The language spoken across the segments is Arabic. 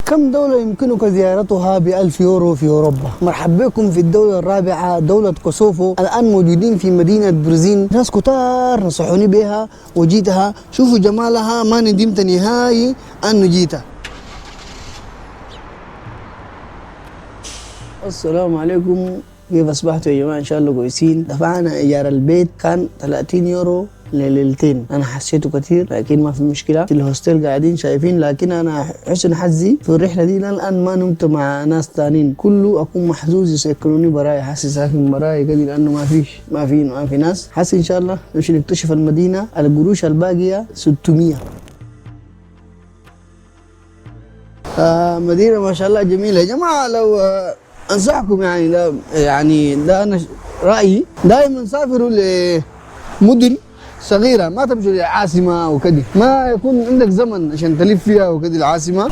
كم دولة يمكنك زيارتها ب1000 يورو في أوروبا؟ مرحبا بكم في الدولة الرابعة دولة كوسوفو. الآن موجودين في مدينة برزين. ناس كتار نصحوني بها وجيتها. شوفوا جمالها، ما ندمت نهائي أنه جيتها. السلام عليكم، كيف أصبحتوا يا جماعة؟ إن شاء الله كويسين. دفعنا إيجار البيت كان 30 يورو لليلتين. أنا حسيته كثير لكن ما في مشكلة. في الهوستيل قاعدين شايفين، لكن أنا حسن حظي في الرحلة دي الآن ما نمت مع ناس تانين، كله أكون محظوظ يسكنوني براي. حاسس ساكن براي كده لأنه ما في ناس. حاسس إن شاء الله نمشي نكتشف المدينة. القروش الباقية 600. مدينة ما شاء الله جميلة يا جماعة. لو أنصحكم يعني ده أنا رأيي، دائما سافروا لمدن صغيرة، ما تمشوا للعاصمة وكده، ما يكون عندك زمن عشان تلف فيها وكده العاصمة.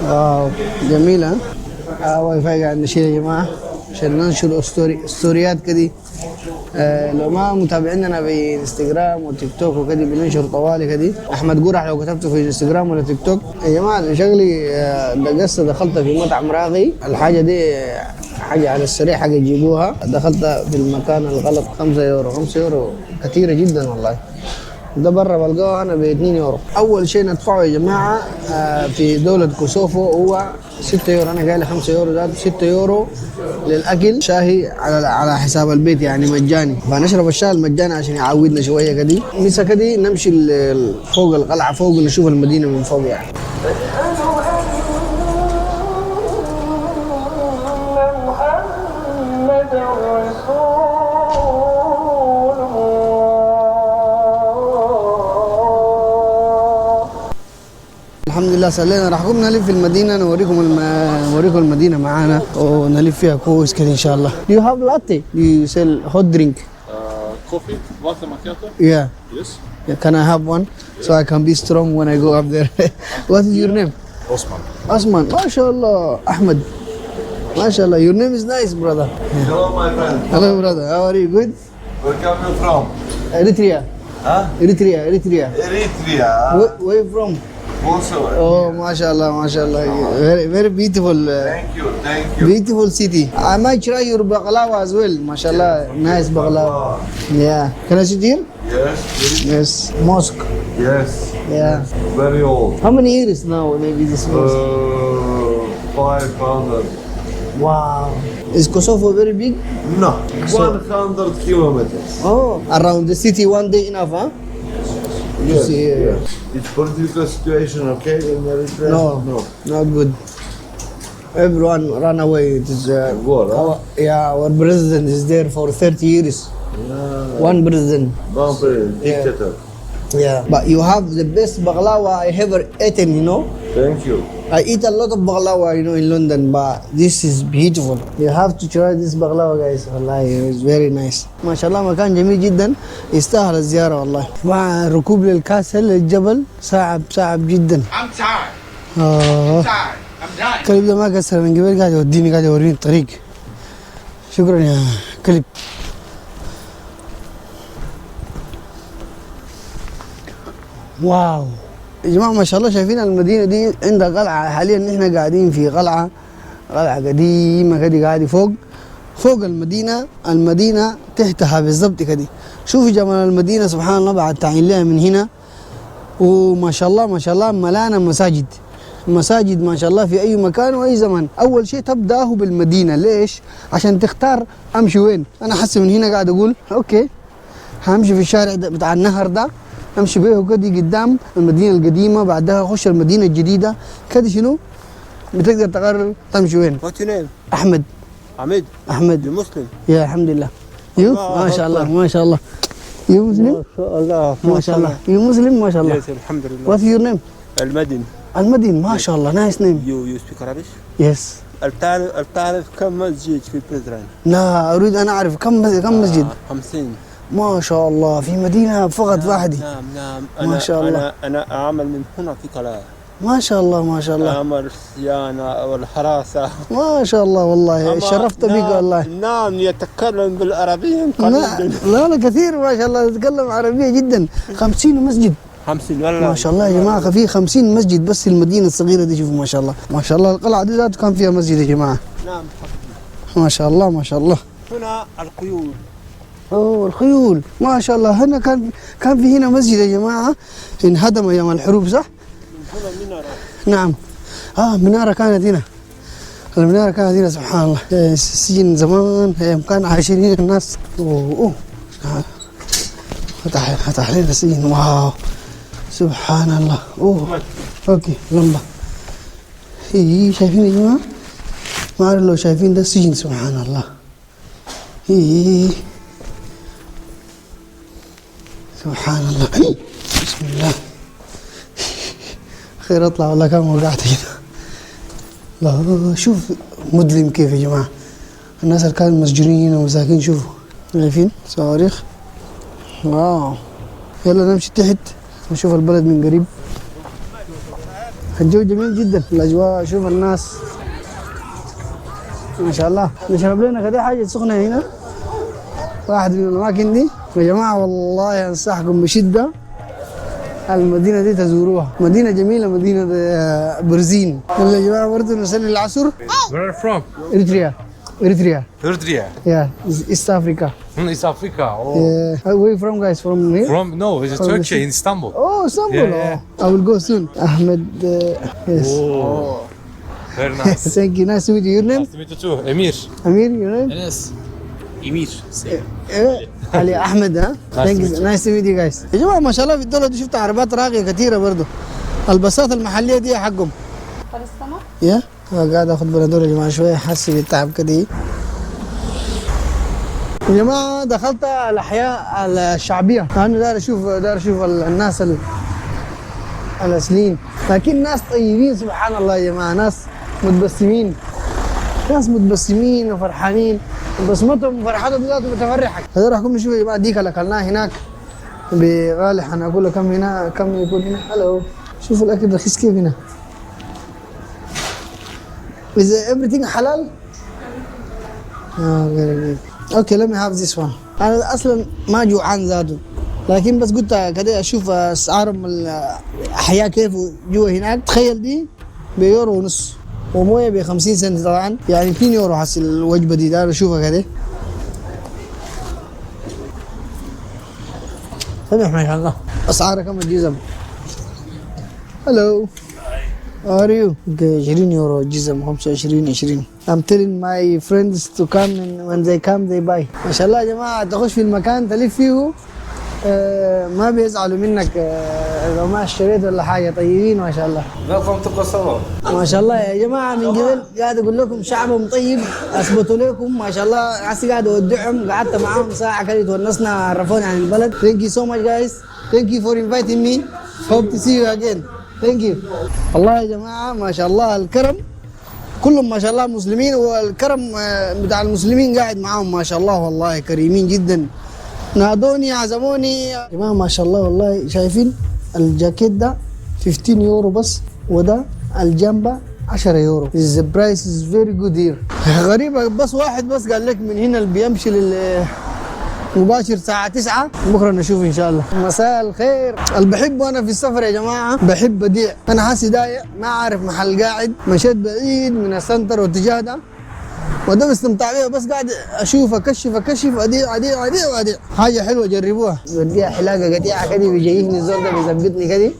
واو جميلة. واي فاي قاعد نشيل يا جماعة عشان ننشر ستوريات كده. لو ما متابعيننا في انستغرام وتيك توك وكده بننشر طوالي كده. احمد قرح لو كتبته في انستغرام ولا تيك توك يا جماعه شكلي دخلت في مطعم راغي. الحاجه دي حاجه على السريع، حاجه يجيبوها. دخلت في المكان الغلط. 5 يورو 5 يورو كثيره جدا والله. ده برا بلقاه انا ب 2 يورو. اول شيء ندفعه يا جماعه في دوله كوسوفو هو 6 يورو. انا قايل 5 يورو ذات 6 يورو للاكل. شاهي على حساب البيت يعني مجاني، فنشرب الشاي المجاني عشان يعودنا شويه كده. مسا كده نمشي فوق القلعه فوق نشوف المدينه من فوق يعني. الحمد لله صلينا. راح نقوم نلف في المدينة، نوريكم المدينة معانا ونلف فيها كويس كده إن شاء الله. Do you have latte? Do you sell hot drink? Coffee, latte macchiato? Yeah. Yes. Yeah, can I have one so I can be strong when I go up there? What is your name? Osman. Osman. MashaAllah. Ahmed. MashaAllah. Your name is nice, brother. Hello, my friend. Hello, brother. How are you? Good? Where come you from? Eritrea. Huh? Eritrea. Eritrea. Where you from? Also. Oh, MashaAllah. Very, very beautiful. Thank you. Beautiful city. I might try your baklava as well. MashaAllah. Nice baklava. Yeah. Can I sit here? Yes. Mosque. Yes. Yeah. Very old. How many years now maybe this mosque? 500. Wow. Is Kosovo very big? No. So- 100 kilometers. Oh. Around the city one day enough, huh? Yes. see, It's political situation, okay? In Eritrea? No. Not good. Everyone run away. It is War, huh? our president is there for 30 years. One president. Dictator. Yeah. But you have the best baklava I ever eaten, you know? Thank you. I eat a lot of baklava, in London, but this is beautiful. You have to try this baklava, guys. والله it's very nice. ما شاء الله مكان جميل جدا، يستاهل الزيارة والله. مع ركوب للكاسل للجبل صعب جدا. I'm tired. آه. I'm dying. كلب ده ما قصر من قبل، قاعد يوديني قاعد يوريني الطريق. شكرا يا كلب. واو يا جماعة ما شاء الله شايفين المدينة دي عندها قلعة. حاليا نحن قاعدين في قلعة قديمة كده، قاعدة فوق المدينة تحتها بالضبط كده. شوفوا جمال المدينة سبحان الله بعد تعين لها من هنا. وما شاء الله ملانة مساجد ما شاء الله في أي مكان وأي زمان. أول شيء تبدأه بالمدينة. ليش؟ عشان تختار أمشي وين. أنا حاسس من هنا قاعد أقول أوكي همشي في الشارع بتاع النهر ده، امشي بيه كده قدام المدينه القديمه، بعدها اخش المدينه الجديده كده. شنو بتقدر تقرر تمشي وين. What's your name? احمد. Ahmed. You Muslim? يا الحمد لله. يو ما شاء الله يو مسلم. ما شاء الله يو مسلم ما شاء الله. Yes, الحمد لله. What's your name? المدين. ما شاء الله نايس نيم. You speak Arabic? يس. تعرف كم مسجد في بلدران؟ لا اريد ان اعرف كم مسجد. 50. ما شاء الله في مدينه فقط واحده. نعم. ما شاء الله. أنا أعمل من هنا في قلعة. ما شاء الله. أعمل الصيانة والحراسة. ما شاء الله والله شرفت بك والله. نعم يتكلم بالعربية لا كثير ما شاء الله يتكلم عربية جدا. 50 مسجد. 50 والله ما شاء الله يا جماعه في 50 مسجد بس المدينه الصغيره دي. شوفوا ما شاء الله ما شاء الله، القلعه دي ذاته كان فيها مسجد يا جماعه. نعم. ما شاء الله ما شاء الله. هنا الخيول. اوه الخيول ما شاء الله. هنا كان في هنا مسجد يا جماعه انهدم ايام الحروب صح؟ هنا منارة. نعم. مناره كانت هنا. المناره كانت هنا سبحان الله. سجن زمان ايام كان عايشين هنا الناس. اوه فتح لنا سجن. واو سبحان الله. اوه اوكي لمبه. شايفين يا جماعه؟ ما اعرف لو شايفين ده السجن سبحان الله. سبحان الله. بسم الله. خير اطلع والله كان وقعت كده. لا شوف مظلم كيف يا جماعه. الناس اللي كانوا مسجونين ومساكين شوفوا شايفين صواريخ. واو يلا نمشي تحت نشوف البلد من قريب. الجو جميل جدا الاجواء. شوف الناس ما شاء الله. نشرب لنا كده حاجه سخنه هنا واحد من الاماكن دي يا جماعه. والله انصحكم بشده المدينه دي تزوروها. مدينه جميله مدينه برزين. يلا يا جماعه برضه نصلي العصر. Where are you from? اريتريا. Eritrea. Yeah, East Africa. East Africa. Oh. Where you from guys? From here? It's Turkey in Istanbul. Oh, Istanbul. Yeah. Oh, I will go soon. Ahmed. Yes. Oh. Very nice. Thank you. Nice to meet you. Your name? Nice to meet you too. Emir. Amir, your name? Yes. Emir. علي احمد. ها ثانك يو نايس تو ميت يو جايز. يا جماعه ما شاء الله في الدوله دي شفت عربيات راقيه كثيره برضه. الباصات المحليه دي حقهم. يا قاعد اخذ بنادول يا جماعه شويه حاسس بالتعب كده. يا جماعه دخلت الاحياء الشعبيه. انا داير اشوف الناس الاصليين، لكن ناس طيبين سبحان الله يا جماعه. ناس متبسمين وفرحانين. بصمتهم وفرحتهم ذاته بتفرحك. هذا راح نشوف يا جماعه ديك اللي اكلناها هناك بغالي حنقول له كم هنا كم يكون هنا. هلو شوفوا الاكل رخيص كيف هنا. Is everything حلال؟ very good. Okay let me have this one. انا اصلا ما جوعان ذاته، لكن بس قلت كده اشوف اسعارهم الاحياء كيف جوا هناك. تخيل دي بيورو ونص ومويه ب 50 سنت طبعا، يعني 2 يورو حسي الوجبه دي. داير اشوفها كده. سمح ما شاء الله. اسعارها كم الجزم؟ هلو How are you? 20 يورو الجزم 25. I'm telling my friends to come and when they come they buy. ما شاء الله يا جماعه تخش في المكان تلف فيه ما بيزعلوا منك لو ما اشتريت ولا حاجه. طيبين ما شاء الله. Welcome to Kosovo. ما شاء الله يا جماعه من قبل قاعد اقول لكم شعبهم طيب. اثبتوا لكم ما شاء الله. عسي قاعد اودعهم قعدت معاهم ساعه كده تونسنا عرفوني عن البلد. Thank you so much guys. Thank you for inviting me. Hope to see you again. Thank you. والله يا جماعه ما شاء الله الكرم كلهم ما شاء الله مسلمين، والكرم بتاع المسلمين قاعد معاهم ما شاء الله. والله كريمين جدا. نادوني عزموني يا جماعه ما شاء الله. والله شايفين الجاكيت ده 15 يورو بس، وده الجنبه 10 يورو. The price is very good here. غريبه بس واحد بس قال لك من هنا اللي بيمشي مباشر الساعة 9 بكره نشوف ان شاء الله. مساء الخير. اللي بحبه انا في السفر يا جماعه بحب ابيع. انا حاسي ضايع ما عارف محل قاعد، مشيت بعيد من السنتر واتجاه ده وده مستمتع بيها. بس قاعد اشوف اكشف اديع حاجه حلوه جربوها. بديها حلاقه قطيعه كده بيجيني الزول ده بيظبطني كده.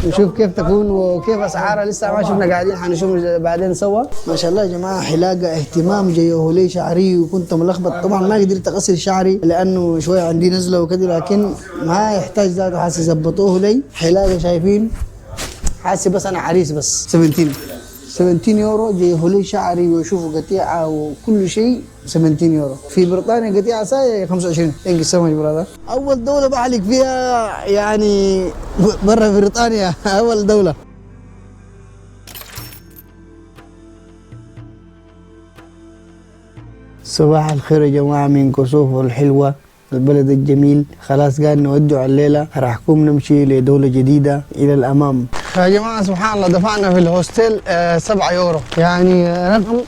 نشوف كيف تكون وكيف اسعارها. لسه ما شفنا قاعدين حنشوف بعدين سوا. ما شاء الله يا جماعه حلاقه اهتمام جايه لي شعري وكنت ملخبط. طبعا ما قدرت اغسل شعري لانه شويه عندي نزله وكده، لكن ما يحتاج ذاته. حاسس يظبطوه لي حلاقه. شايفين حاسس بس انا عريس بس. 17 يورو جايه لي شعري واشوفوا قطيعه وكل شيء 17 يورو. في بريطانيا قطيعه ساعه 25. ثانك يو سو ماتش برادر. اول دوله بحلق فيها يعني برا بريطانيا. اول دوله. صباح الخير يا جماعه من كوسوفو الحلوه البلد الجميل. خلاص قاعد نودع الليله، راح نقوم نمشي لدوله جديده الى الامام. يا جماعه سبحان الله دفعنا في الهوستيل 7 يورو، يعني رقم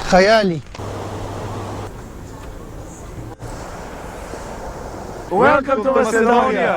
خيالي. Welcome to Macedonia.